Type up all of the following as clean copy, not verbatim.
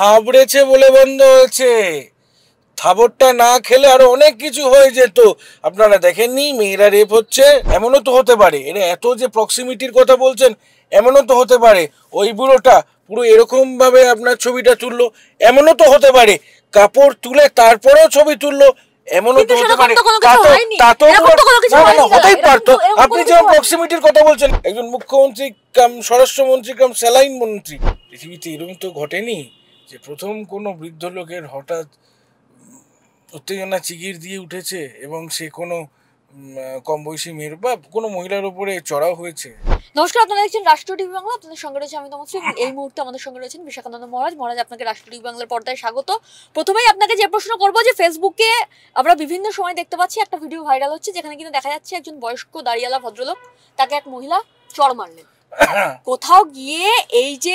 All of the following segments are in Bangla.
থাবড়েছে বলে বন্ধ হয়েছে। থাবড়টা না খেলে আরো অনেক কিছু হয়ে যেত। আপনারা দেখেননি মেয়েরা রেপ হচ্ছে? এমনও তো হতে পারে, এরা এত যে প্রক্সিমিটির কথা বলছেন, এমনও তো হতে পারে ওই বুড়োটা পুরো এরকম ভাবে আপনার ছবিটা তুললো, এমনও তো হতে পারে কাপড় তুলে তারপরেও ছবি তুললো, এমনও তো হতে পারে। হতেই পারতো। আপনি যেমন প্রক্সিমিটির কথা বলছেন, একজন মুখ্যমন্ত্রী কাম স্বরাষ্ট্রমন্ত্রী কাম স্যালাইন মন্ত্রী, পৃথিবীতে এরকম তো ঘটেনি যে প্রথম কোনো বৃদ্ধ লোকের হঠাৎ উত্তেজনা চিগির দিয়ে উঠেছে এবং সে কোনো কম বয়সী মেয়ের বা কোনো মহিলার উপরে চড়াও হয়েছে। নমস্কার, আপনারা দেখছেন রাষ্ট্র টিভি বাংলা। আপনাদের সঙ্গে রয়েছে আমি তমশ্রী। এই মুহূর্তে আমাদের সঙ্গে রয়েছেন বিশাখানন্দ মহারাজ। মহারাজ, আপনাকে রাষ্ট্র টিভি বাংলার পর্দায় স্বাগত। প্রথমেই আপনাকে যে প্রশ্ন করবো, যে ফেসবুকে আমরা বিভিন্ন সময় দেখতে পাচ্ছি একটা ভিডিও ভাইরাল হচ্ছে, যেখানে কিন্তু দেখা যাচ্ছে একজন বয়স্ক দাড়িওয়ালা ভদ্রলোক, তাকে এক মহিলা চড় মারলেন। কোথাও গিয়ে এই যে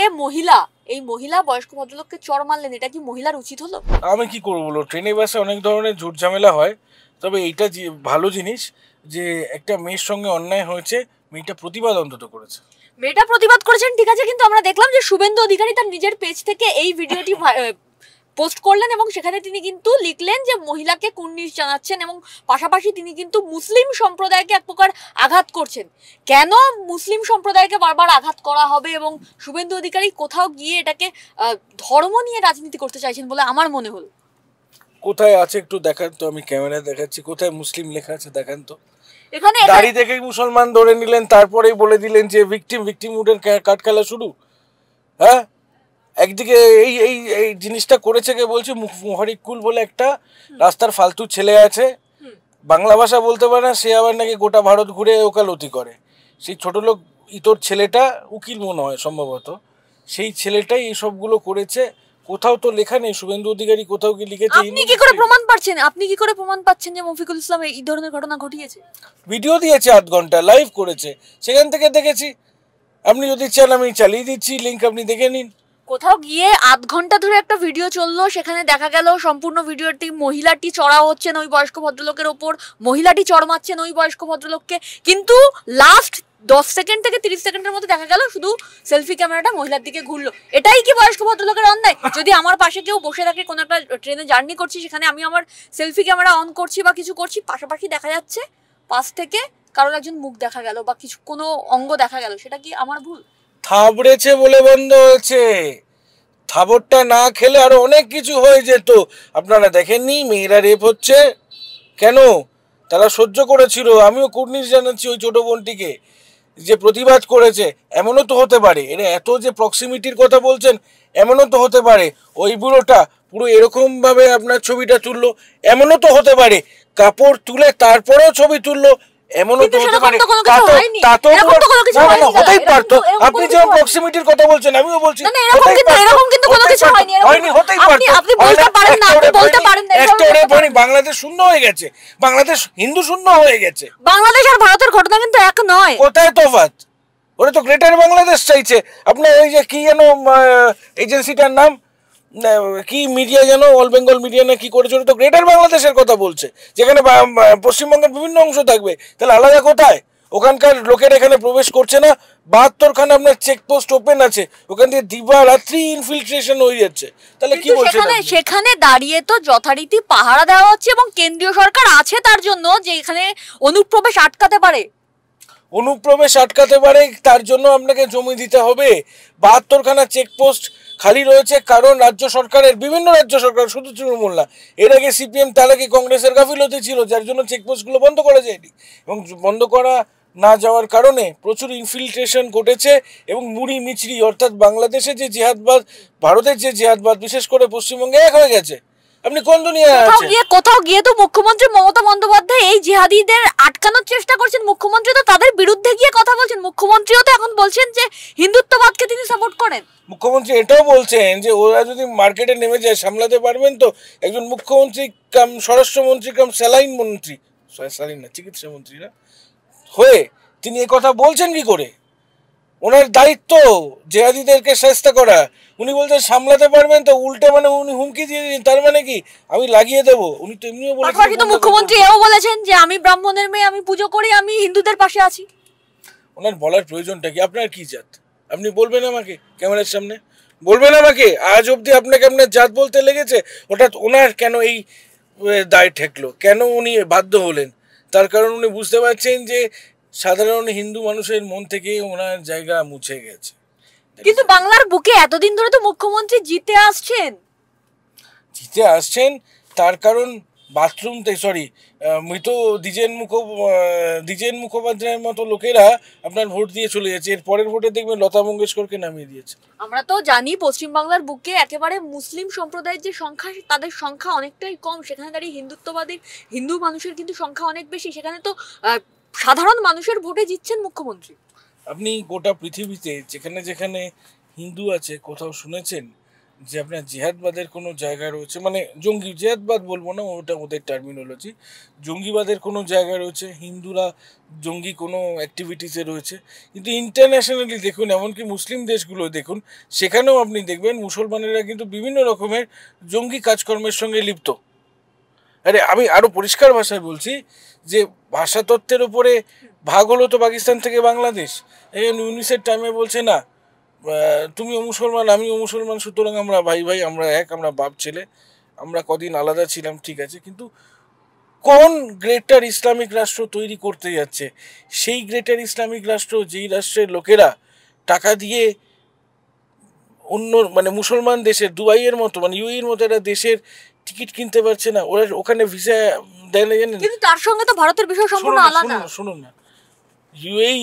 এই মহিলা বয়স্ক ভদ্রলোককে চড় মারলেন, এটা কি মহিলার উচিত হলো? আমি কি করবো বলো, ট্রেনে বাসে অনেক ধরনের ঝুট ঝামেলা হয়, তবে এইটা ভালো জিনিস যে একটা মেয়ের সঙ্গে অন্যায় হয়েছে, মেয়েটা প্রতিবাদ অন্তত করেছে। মেয়েটা প্রতিবাদ করেছেন, ঠিক আছে, কিন্তু আমরা দেখলাম যে শুভেন্দু অধিকারী তার নিজের পেজ থেকে এই ভিডিওটি পোস্ট করলেন এবং সেখানে তিনি কিন্তু লিখলেন যে মহিলাকে কুর্নিশ জানাচ্ছেন এবং পাশাপাশি তিনি কিন্তু মুসলিম সম্প্রদায়কে এক প্রকার আঘাত করছেন। কেন মুসলিম সম্প্রদায়কে বারবার আঘাত করা হবে? এবং শুভেন্দু অধিকারী কোথাও গিয়ে এটাকে ধর্ম নিয়ে রাজনীতি করতে চাইছেন বলে আমার মনে হলো। কোথায় আছে একটু দেখান তো, আমি ক্যামেরায় দেখাচ্ছি, কোথায় মুসলিম লেখা আছে দেখান তো। এখানে দাড়ি থেকে মুসলমান ধরে নিলেন, তারপরেই বলে দিলেন যে ভিকটিম উডের কাট খেলা শুরু। হ্যাঁ, একদিকে এই এই এই জিনিসটা করেছে কে বলছি, মুহারিকুল বলে একটা রাস্তার ফালতু ছেলে আছে, বাংলা ভাষা বলতে পারে না, সে আবার নাকি গোটা ভারত ঘুরে ওকালতি করে। সেই ছোট লোক ইতর ছেলেটা, উকিল মনে হয় সম্ভবত, সেই ছেলেটাই এই সবগুলো করেছে। কোথাও তো লেখা নেই শুভেন্দু অধিকারী কোথাও কি লিখেছে? আপনি কি করে প্রমাণ পাচ্ছেন যে মফিকুল ইসলাম এই ধরনের ঘটনা ঘটিয়েছে? ভিডিও দিয়েছে, 8 ঘন্টা লাইভ করেছে, সেখান থেকে দেখেছি। আপনি যদি চান আমি চালিয়ে দিচ্ছি, লিংক আপনি দেখে নিন। কোথাও গিয়ে 8 ঘন্টা ধরে একটা ভিডিও চললো, সেখানে দেখা গেল সম্পূর্ণ ভিডিওটি মহিলাটি চড়া হচ্ছেন ওই বয়স্ক ভদ্রলোকের ওপর, মহিলাটি চড় মারছেন ওই বয়স্ক ভদ্রলোককে, কিন্তু লাস্ট 10 সেকেন্ড থেকে 30 সেকেন্ডের মধ্যে দেখা গেল শুধু সেলফি ক্যামেরাটা মহিলার দিকে ঘুরলো। এটাই কি বয়স্ক ভদ্রলোকের অন্যায়? যদি আমার পাশে কেউ বসে থাকে, কোনো একটা ট্রেনে জার্নি করছি, সেখানে আমি আমার সেলফি ক্যামেরা অন করছি বা কিছু করছি, পাশাপাশি দেখা যাচ্ছে পাশ থেকে কারোর একজন মুখ দেখা গেল বা কিছু কোনো অঙ্গ দেখা গেল, সেটা কি আমার ভুল? থাবড়েছে বলে বন্ধ হয়েছে। থাবড়টা না খেলে আরো অনেক কিছু হয়ে যেত। আপনারা দেখেননি মেয়েরা রেপ হচ্ছে? কেন? তারা সহ্য করেছিল। আমিও কুর্নিশ জানাচ্ছি ওই ছোট বোনটিকে যে প্রতিবাদ করেছে। এমনও তো হতে পারে, এরা এত যে প্রক্সিমিটির কথা বলছেন, এমনও তো হতে পারে ওই বুড়োটা পুরো এরকম ভাবে আপনার ছবিটা তুললো, এমনও তো হতে পারে কাপড় তুলে তারপরেও ছবি তুললো, এমনও তো হতে পারে। হতেই পারতো। আপনি যেমন প্রক্সিমিটির কথা বলছেন, আমিও বলছি বাংলাদেশ শূন্য হয়ে গেছে, বাংলাদেশ হিন্দু শূন্য হয়ে গেছে। বাংলাদেশ আর ভারতের ঘটনা কিন্তু এক নয়। কোথায় তফাৎ? ওরা তো গ্রেটার বাংলাদেশ চাইছে। আপনার ওই যে কি যেন এজেন্সিটার নাম, কি মিডিয়া যেন, অল বেঙ্গল মিডিয়া না কি করেছে, তো গ্রেটার বাংলাদেশের কথা বলছে, যেখানে পশ্চিমবঙ্গের বিভিন্ন অংশ থাকবে। তাহলে আলাদা কোথায়? ওখানকার লোকের এখানে প্রবেশ করছে না। 72খানা আপনার চেকপোস্ট ওপেন আছে, ওখান থেকে দিবারাত্রি ইনফিল্ট্রেশন হয়ে যাচ্ছে। তাহলে কি বলছেন? সেখানে দাঁড়িয়ে তো যথারীতি পাহারা দেওয়া হচ্ছে এবং কেন্দ্রীয় সরকার আছে তার জন্য, যে এখানে অনুপ্রবেশ আটকাতে পারে। তার জন্য আপনাকে জমি দিতে হবে। 72খানা চেকপোস্ট খালি রয়েছে, কারণ রাজ্য সরকারের, বিভিন্ন রাজ্য সরকার, শুধু তৃণমূল না, এর আগে সিপিএম, তার আগে কংগ্রেসের গাফিলতি ছিল, যার জন্য চেকপোস্টগুলো বন্ধ করা যায়নি। এবং বন্ধ করা না যাওয়ার কারণে প্রচুর ইনফিল্ট্রেশন ঘটেছে এবং মুড়ি মিচড়ি, অর্থাৎ বাংলাদেশে যে জিহাদবাদ, ভারতের যে জিহাদবাদ, বিশেষ করে পশ্চিমবঙ্গে এক হয়ে গেছে। আপনি কোন দুনিয়ায় আছেন? কোথাও গিয়ে তো মুখ্যমন্ত্রী মমতা বন্দ্যোপাধ্যায় এই জিহাদিদের আটকানোর চেষ্টা করছেন। মুখ্যমন্ত্রী তো তাদের বিরুদ্ধে গিয়ে কথা বলছেন। মুখ্যমন্ত্রীও তো এখন বলছেন যে হিন্দুত্ববাদকে তিনি সাপোর্ট করেন। মুখ্যমন্ত্রী এটাও বলছেন যে ওরা যদি মার্কেটে নেমে যায় সামলাতে পারবেন তো। একজন মুখ্যমন্ত্রী কাম স্বরাষ্ট্রমন্ত্রী কাম স্যালাইন মন্ত্রী, স্যালাইন না, চিকিৎসা মন্ত্রী না হয়ে তিনি এই কথা বলছেন কি করে? ওনার দায়িত্ব জেহাদিদেরকে শাস্তি করা। উনি বলছেন সামলাতে পারবেন তো, উল্টে মানে উনি হুমকি দিয়ে দিন, তার মানে কি আমি লাগিয়ে দেবো? উনি তো এমনিও বলেছেন। মুখ্যমন্ত্রী এও বলেছেন যে আমি ব্রাহ্মণের মেয়ে, আমি পুজো করি, আমি হিন্দুদের পাশে আছি। ওনার বলার প্রয়োজনটা কি? আপনার কি জাত? আপনি বলবেন আমাকে ক্যামেরার সামনে? বলবেন আমাকে আজ অবধি আপনাকে আপনার জাত বলতে লেগেছে? হঠাৎ ওনার কেন এই দায় ঠেকলো, কেন উনি বাধ্য হলেন? তার কারণ উনি বুঝতে পারছেন যে সাধারণ হিন্দু মানুষের মন থেকে ওনার জায়গা মুছে গেছে। কিন্তু বাংলার বুকে এতদিন ধরে তো মুখ্যমন্ত্রী জিতে আসছেন। জিতে আসছেন তার কারণ বাথরুম সরি মৃত দ্বিজেন মুখোপাধ্যায়ের মতো লোকেরা আপনার ভোট দিয়ে চলে যাচ্ছে। এর পরের ভোটে দেখবেন লতা মঙ্গেশকরকে নামিয়ে দিয়েছে। আমরা তো জানি পশ্চিমবাংলার বুকে একেবারে মুসলিম সম্প্রদায়ের যে সংখ্যা, তাদের সংখ্যা অনেকটাই কম। সেখানে দাঁড়িয়ে হিন্দুত্ববাদী হিন্দু মানুষের কিন্তু সংখ্যা অনেক বেশি। সেখানে তো সাধারণ মানুষের ভোটে জিতছেন মুখ্যমন্ত্রী। আপনি গোটা পৃথিবীতে যেখানে যেখানে হিন্দু আছে কোথাও শুনেছেন যে আপনার জিহাদবাদের কোনো জায়গা রয়েছে? মানে জঙ্গি, জিহাদবাদ বলবো না, ওটা ওদের টার্মিনোলজি, জঙ্গিবাদের কোনো জায়গা রয়েছে, হিন্দুরা জঙ্গি কোনো অ্যাক্টিভিটিসে রয়েছে। কিন্তু ইন্টারন্যাশনালি দেখুন, এমনকি মুসলিম দেশগুলো দেখুন, সেখানেও আপনি দেখবেন মুসলমানেরা কিন্তু বিভিন্ন রকমের জঙ্গি কাজকর্মের সঙ্গে লিপ্ত। আরে আমি আরও পরিষ্কার ভাষায় বলছি যে ভাষাতত্ত্বের ওপরে ভাগ হলো তো পাকিস্তান থেকে বাংলাদেশ। এই ইউনিসের টাইমে বলছে না তুমিও মুসলমান আমিও মুসলমান, সুতরাং আমরা ভাই ভাই, আমরা এক, আমরা বাপ ছেলে, আমরা কদিন আলাদা ছিলাম ঠিক আছে। কিন্তু কোন গ্রেটার ইসলামিক রাষ্ট্র তৈরি করতে যাচ্ছে? সেই গ্রেটার ইসলামিক রাষ্ট্র যেই রাষ্ট্রের লোকেরা টাকা দিয়ে অন্য মানে মুসলমান দেশের দুবাইয়ের মতো মানে ইউএইর মতো একটা দেশের টিকিট কিনতে পারছে না, ওরা ওখানে ভিসা দেয় না জানেন? কিন্তু তার সঙ্গে তো ভারতের বিষয় সম্পূর্ণ আলাদা। শুনুন না, ইউএই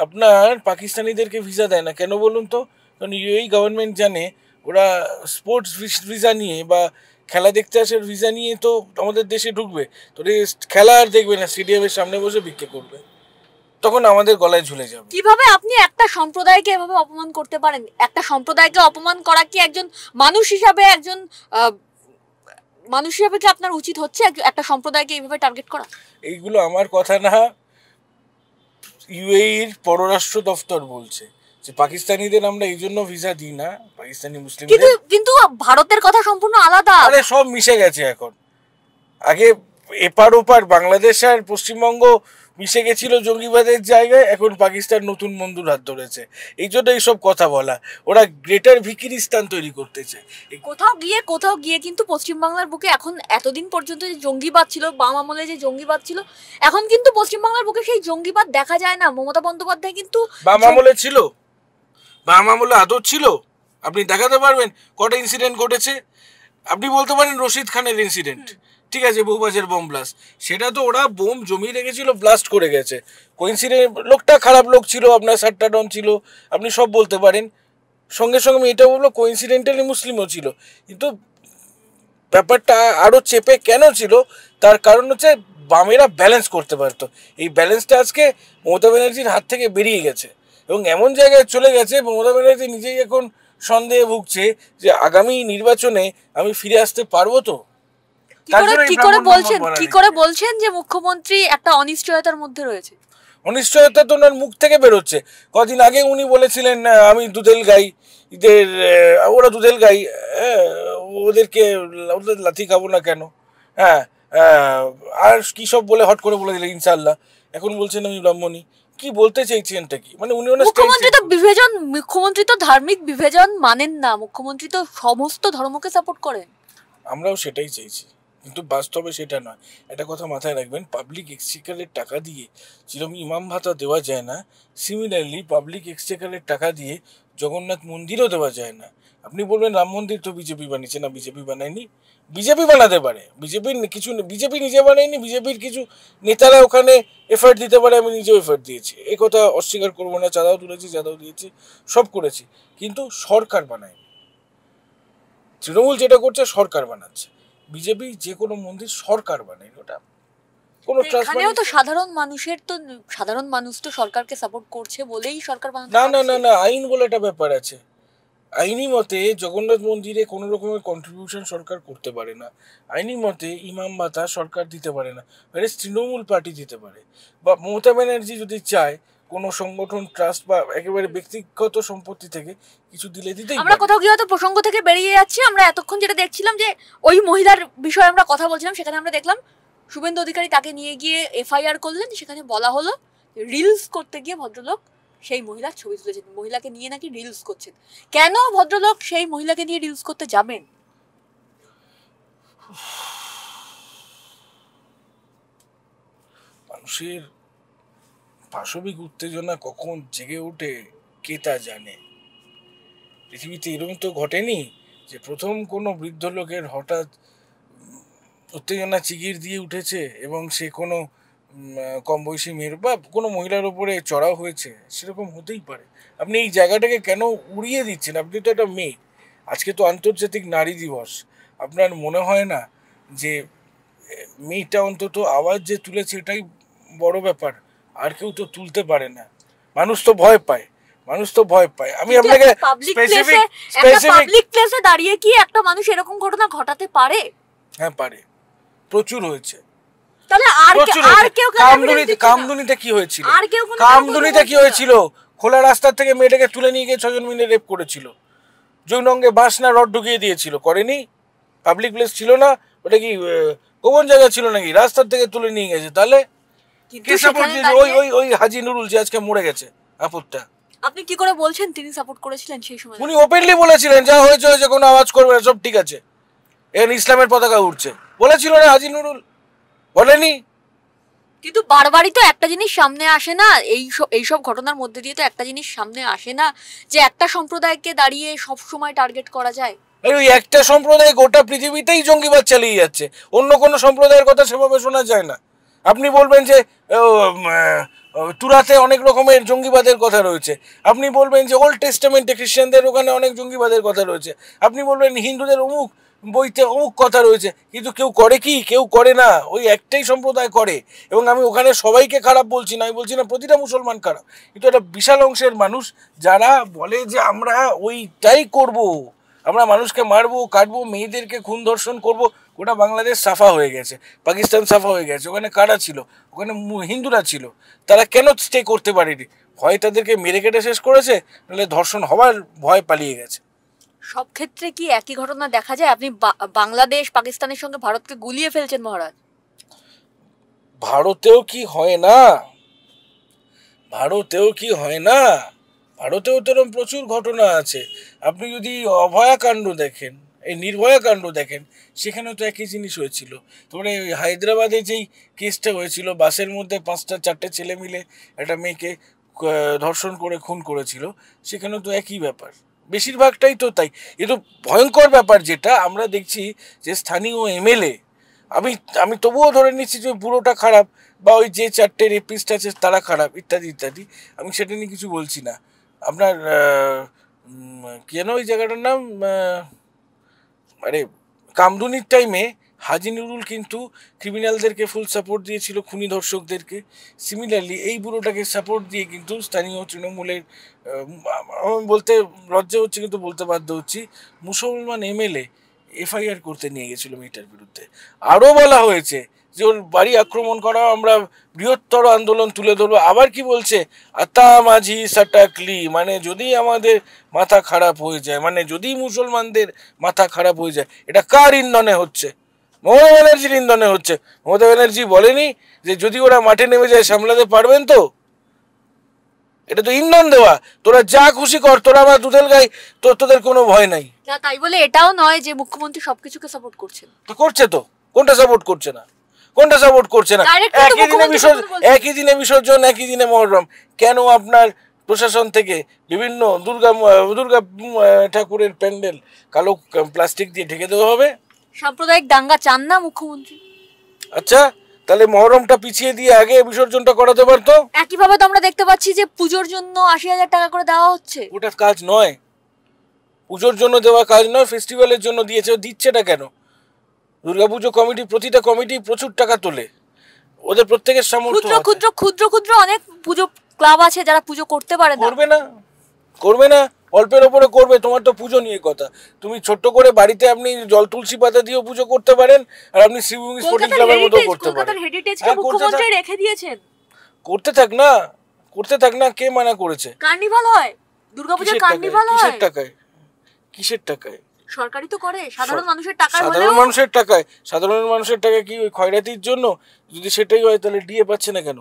আপনার পাকিস্তানিদেরকে ভিসা দেয় না কেন বলুন তো? কারণ ইউএই গভর্নমেন্ট জানে ওরা স্পোর্টস ভিসা নিয়ে বা খেলা দেখতে আসার ভিসা নিয়ে তো আমাদের দেশে ঢুকবে, তো খেলা আর দেখবে না, স্টেডিয়ামের সামনে বসে ভিক্ষে করবে, তখন আমাদের গলায় ঝুলে যাবে। কিভাবে আপনি একটা সম্প্রদায়কে এভাবে অপমান করতে পারেন? একটা সম্প্রদায়কে অপমান করা কি একজন মানুষ হিসাবে কি আপনার উচিত হচ্ছে একটা সম্প্রদায়কে এইভাবে টার্গেট করা? এইগুলো আমার কথা না, ইউএইর পররাষ্ট্র দপ্তর বলছে যে পাকিস্তানিদের আমরা এই জন্য ভিসা দিই না, পাকিস্তানি মুসলিমদের। কিন্তু ভারতের কথা সম্পূর্ণ আলাদা। আরে সব মিশে গেছে এখন। আগে এপার ওপার বাংলাদেশ আর পশ্চিমবঙ্গ মিশে গেছিল জঙ্গিবাদের জায়গায়, এখন পাকিস্তান নতুন বন্ধুর হাত ধরেছে। এই জন্য এইসব কথা বলা, ওরা গ্রেটার ভিকিরিস্তান তৈরি করতেছে। কোথাও গিয়ে কিন্তু পশ্চিমবাংলার বুকে এখন এতদিন পর্যন্ত যে জঙ্গিবাদ ছিল, বাম আমলে যে জঙ্গিবাদ ছিল, এখন কিন্তু পশ্চিমবাংলার বুকে সেই জঙ্গিবাদ দেখা যায় না। মমতা বন্দ্যোপাধ্যায় কিন্তু বাম আমলে ছিল, বাম আমলে আদর ছিল? আপনি দেখাতে পারবেন কটা ইনসিডেন্ট ঘটেছে? আপনি বলতে পারেন রশিদ খানের ইনসিডেন্ট, ঠিক আছে, বউবাজের বোম ব্লাস্ট, সেটা তো ওরা বোম জমিয়ে রেখেছিল, ব্লাস্ট করে গেছে। কোইন্সিডেন্ট, লোকটা খারাপ লোক ছিল, আপনার সাট্টা ডন ছিল, আপনি সব বলতে পারেন। সঙ্গে সঙ্গে আমি এটা বলবো কোইন্সিডেন্টালি মুসলিমও ছিল, কিন্তু ব্যাপারটা আরও চেপে কেন ছিল তার কারণ হচ্ছে বামেরা ব্যালেন্স করতে পারতো। এই ব্যালেন্সটা আজকে মমতা ব্যানার্জির হাত থেকে বেরিয়ে গেছে এবং এমন জায়গায় চলে গেছে মমতা ব্যানার্জি নিজেই এখন সন্দেহে ভুগছে যে আগামী নির্বাচনে আমি ফিরে আসতে পারবো তো। কি করে বলছেন যে মুখ্যমন্ত্রী একটা অনিশ্চয়তার মধ্যে রয়েছে? অনিশ্চয়তা তো ওনার মুখ থেকে বেরোচ্ছে। কদিন আগে উনি বলেছিলেন আমি দুধেল গাই, ওরা দুধেল গাই, ওদের লাথি খাবো না কেন, হ্যাঁ, আর কি সব বলে হট করে বলে দিলেন ইনশাল্লাহ। এখন বলছেন আমি ব্রাহ্মণী। কি বলতে চাইছেনটা কি? মানে উনি মুখ্যমন্ত্রী তো ধার্মিক বিভাজন মানেন না, মুখ্যমন্ত্রী তো সমস্ত ধর্মকে সাপোর্ট করেন। আমরাও সেটাই চাইছি, কিন্তু বাস্তবে সেটা নয়। একটা কথা মাথায় রাখবেন, পাবলিক এক্সচেকারের টাকা দিয়ে যেরকম ইমাম ভাতা দেওয়া যায় না, সিমিলারলি পাবলিক এক্সচেকারের টাকা দিয়ে জগন্নাথ মন্দিরও দেওয়া যায় না। আপনি বলবেন রাম মন্দির তো বিজেপি বানিয়েছে, না বিজেপি বানায়নি। বিজেপি বানাতে পারে, বিজেপি নিজে বানায়নি, বিজেপির কিছু নেতারা ওখানে এফার্ট দিতে পারে, আমি নিজেও এফার্ট দিয়েছি, এ কথা অস্বীকার করবো না। চাঁদাও তুলেছি, চাঁদাও দিয়েছি, সব করেছি, কিন্তু সরকার বানায়নি। তৃণমূল যেটা করছে সরকার বানাচ্ছে, বিজেপি যে কোনো মন্দির সরকার বানায়, ওটা কোনো এখানেও তো সাধারণ মানুষ তো সরকারকে সাপোর্ট করছে বলেই সরকার বানাচ্ছে। না না না না, আইন বলে একটা ব্যাপার আছে। আইনি মতে জগন্নাথ মন্দিরে কোনো রকমের কন্ট্রিবিউশন সরকার করতে পারে না। আইনি মতে ইমাম ভাতা সরকার দিতে পারে না, তৃণমূল পার্টি দিতে পারে। বা মমতা ব্যানার্জি যদি চায় কোনো সংগঠন, ট্রাস্ট বা একেবারে ব্যক্তিগত সম্পত্তি থেকে কিছু দিলে দিতেই পারে। আমরা কোথাও গিয়ে হয়তো প্রসঙ্গ থেকে বেরিয়ে যাচ্ছি। আমরা এতক্ষণ যেটা দেখছিলাম যে ওই মহিলার বিষয়ে আমরা কথা বলছিলাম, সেখানে আমরা দেখলাম শুভেন্দু অধিকারী তাকে নিয়ে গিয়ে এফআইআর করলেন। সেখানে বলা হলো রিলস করতে গিয়ে ভদ্রলোক সেই মহিলার ছবি তুলেছেন, মহিলাকে নিয়ে নাকি রিলস করছেন। কেন ভদ্রলোক সেই মহিলাকে নিয়ে রিলস করতে যাবেন? মানুষের পাশবিক উত্তেজনা কখন জেগে ওঠে কে তা জানে। পৃথিবীতে এরকম তো ঘটেনি যে প্রথম কোনো বৃদ্ধ লোকের হঠাৎ উত্তেজনা চিগির দিয়ে উঠেছে এবং সে কোনো কম বয়সী মেয়ের বা কোনো মহিলার উপরে চড়াও হয়েছে। সেরকম হতেই পারে। আপনি এই জায়গাটাকে কেন উড়িয়ে দিচ্ছেন? আপনি তো একটা মেয়ে, আজকে তো আন্তর্জাতিক নারী দিবস। আপনার মনে হয় না যে মেয়েটা অন্তত আওয়াজ যে তুলেছে এটাই বড় ব্যাপার? আর কেউ তো তুলতে পারে না। মানুষ তো ভয় পায়, মানুষ তো ভয় পায়। আমি আপনাকে পাবলিক প্লেসে দাঁড়িয়ে কি একটা মানুষ এরকম ঘটনা ঘটাতে পারে? হ্যাঁ পারে, প্রচুর হয়েছে। তাহলে আর কেউ কামদুনিতে কি হয়েছিল? কামদুনিতে কি হয়েছিল? খোলা রাস্তা থেকে মেয়েটাকে তুলে নিয়ে গিয়ে 6 জন মিলে রেপ করেছিল, যৌনঙ্গে বাঁশ না রড ঢুকিয়ে দিয়েছিল। করেনি? পাবলিক প্লেস ছিল না ওটা? কি গোপন জায়গা ছিল নাকি? রাস্তার থেকে তুলে নিয়ে গেছে। তাহলে কে সাপোর্ট দিয়েছে? ওই হাজি নুরুল যে আজকে মরে গেছে, আপদটা। আপনি কি করে বলছেন তিনি সাপোর্ট করেছিলেন সেই সময়? উনি ওপেনলি বলেছিলেন যা হয়েছে হয়েছে, কোনো আওয়াজ করবে না, সব ঠিক আছে, এখানে ইসলামের পতাকা উঠছে, বলেছিল না হাজি নুরুল? বলেনি? কিন্তু বারবারই তো একটা জিনিস সামনে আসে না, এইসব ঘটনার মধ্যে দিয়ে তো একটা জিনিস সামনে আসে না যে একটা সম্প্রদায়কে দাঁড়িয়ে সব সময় টার্গেট করা যায়। ওই একটা সম্প্রদায় গোটা পৃথিবীতেই জঙ্গিবাদ চালিয়ে যাচ্ছে, অন্য কোনো সম্প্রদায়ের কথা সেভাবে শোনা যায় না। আপনি বলবেন যে তুরাতে অনেক রকমের জঙ্গিবাদের কথা রয়েছে, আপনি বলবেন যে ওল্ড টেস্টামেন্টে খ্রিস্টানদের ওখানে অনেক জঙ্গিবাদের কথা রয়েছে, আপনি বলবেন হিন্দুদের অমুক বইতে অমুক কথা রয়েছে, কিন্তু কেউ করে কি? কেউ করে না। ওই একটাই সম্প্রদায় করে। এবং আমি ওখানে সবাইকে খারাপ বলছি না, আমি বলছি না প্রতিটা মুসলমান খারাপ, কিন্তু একটা বিশাল অংশের মানুষ যারা বলে যে আমরা ওইটাই করব, আমরা মানুষকে মারবো, কাটবো, মেয়েদেরকে খুন ধর্ষণ করব। গোটা বাংলাদেশ সাফা হয়ে গেছে, পাকিস্তান সাফা হয়ে গেছে, ওখানে কারা ছিল? ওখানে হিন্দুরা ছিল। তারা কেন স্টে করতে পারেনি? ভয় তাদেরকে মেরে কেটে শেষ করেছে, নাহলে ধর্ষণ হওয়ার ভয় পালিয়ে গেছে। সব ক্ষেত্রে কি একই ঘটনা দেখা যায়? আপনি বাংলাদেশ পাকিস্তানের সঙ্গে ভারতকে গুলিয়ে ফেলছেন মহারাজ। ভারতেও কি হয় না? ভারতেও কি হয় না? ভারতেও তো এরকম প্রচুর ঘটনা আছে। আপনি যদি অভয়াকাণ্ড দেখেন, এই নির্ভয়া কাণ্ড দেখেন, সেখানেও তো একই জিনিস হয়েছিল। তোমরা ওই হায়দ্রাবাদে যেই কেসটা হয়েছিল, বাসের মধ্যে 5-4টে ছেলে মিলে একটা মেয়েকে ধর্ষণ করে খুন করেছিল, সেখানেও তো একই ব্যাপার। বেশিরভাগটাই তো তাই। এ তো ভয়ঙ্কর ব্যাপার যেটা আমরা দেখছি যে স্থানীয় এমএলএ, আমি তবুও ধরে নিচ্ছি যে পুরোটা খারাপ, বা ওই যে 4টে রেপিস্ট আছে তারা খারাপ, ইত্যাদি ইত্যাদি, আমি সেটা নিয়ে কিছু বলছি না। আপনার কেন ওই জায়গাটার নাম আরে কামদুনির টাইমে হাজি নুরুল কিন্তু ক্রিমিনালদেরকে ফুল সাপোর্ট দিয়েছিল, খুনি ধর্ষকদেরকে। সিমিলারলি এই বুড়োটাকে সাপোর্ট দিয়ে কিন্তু স্থানীয় তৃণমূলের, বলতে লজ্জা হচ্ছে কিন্তু বলতে বাধ্য হচ্ছি, মুসলমান এমএলএ এফআইআর করতে নিয়ে গেছিল মেয়েটার বিরুদ্ধে। আরও বলা হয়েছে যে ওর বাড়ি আক্রমণ করা, আমরা বৃহত্তর আন্দোলন তুলে ধরবো। আবার কি বলছে? আতা মাঝি সাটাকলি, মানে যদি আমাদের মাথা খারাপ হয়ে যায়, মানে যদি মুসলমানদের মাথা খারাপ হয়ে যায়, এটা কার ইন্ধনে হচ্ছে? মমতা ব্যানার্জির ইন্ধনে হচ্ছে। মমতা ব্যানার্জি বলেনি যে যদি ওরা মাঠে নেমে যায় সামলাতে পারবেন তো? এটা তো ইন্ধন দেওয়া, তোরা যা খুশি কর, তোরা আমার দুধেল গাই, তোদের কোনো ভয় নাই। না তাই বলে এটাও নয় যে মুখ্যমন্ত্রী সবকিছুকে সাপোর্ট করছেন। তো করছে তো, কোনটা সাপোর্ট করছে না? কোনটা সাপোর্ট করছে না? একই দিনে বিসর্জন, একই দিনে মহরম। কেন আপনার প্রশাসন থেকে বিভিন্ন দুর্গা ঠাকুরের প্যান্ডেল কালো প্লাস্টিক দিয়ে ঢেকে দেওয়া হবে? সাম্প্রদায়িক দাঙ্গা চান না মুখ্যমন্ত্রী? আচ্ছা, তাহলে মহরমটা পিছিয়ে দিয়ে আগে বিসর্জনটা করাতে পারতো। একইভাবে তো আমরা দেখতে পাচ্ছি যে পুজোর জন্য 80,000 টাকা করে দেওয়া হচ্ছে। ওটা কাজ নয়, পুজোর জন্য দেওয়া কাজ নয়, ফেস্টিভ্যালের জন্য দিয়েছে। দিচ্ছেটা কেন? দুর্গাপুজো কমিটি, প্রতিটা কমিটি প্রচুর টাকা তোলে, ওদের প্রত্যেকের সামর্থ্য। ক্ষুদ্র ক্ষুদ্র অনেক পুজো ক্লাব আছে যারা পুজো করতে পারে না। করবে না, অল্পের ওপরে করবে। তোমার তো পুজো নিয়ে কথা, তুমি ছোট্ট করে বাড়িতে আপনি জল তুলসী পাতা দিয়েও পুজো করতে পারেন, আর আপনি শ্রীভূমি স্পোর্টিং ক্লাবের মতো করতে পারেন। হেরিটেজকে মুখ্যমন্ত্রী রেখে দিয়েছেন। করতে থাক না, কে মানা করেছে? কার্নিভাল হয়, দুর্গাপূজার কার্নিভাল হয়। কিসের টাকায়? সরকারি তো করে, সাধারণ মানুষের টাকায়। সাধারণ মানুষের টাকা কি ওই খয়রাতির জন্য? যদি সেটাই হয় তাহলে ডিএ পাচ্ছে না কেন?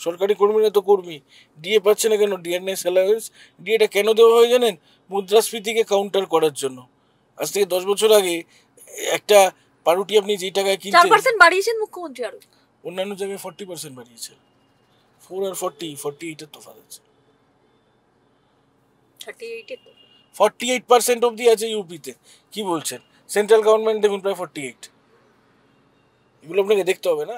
সরকারি কর্মীরা তো কর্মী, ডিএ পাচ্ছে না কেন? ডিএনএস অ্যালাউন্স, ডিএটা কেন দেওয়া হয় জানেন? মুদ্রাস্ফীতিকে কাউন্টার করার জন্য। আজ থেকে 10 বছর আগে একটা পাউরুটি আপনি যেই টাকায় কিনতেন, 4% বাড়িয়েছেন মুখ্যমন্ত্রী আরো। অন্যান্য জায়গায় 40% বাড়িয়েছে। 4 আর 48 এর তফাৎ আছে। 38 48% অবধি আছে ইউপিতে। কি বলছেন? সেন্ট্রাল গভর্নমেন্ট দেখুন প্রায় 48। এগুলো আপনাকে দেখতে হবে না?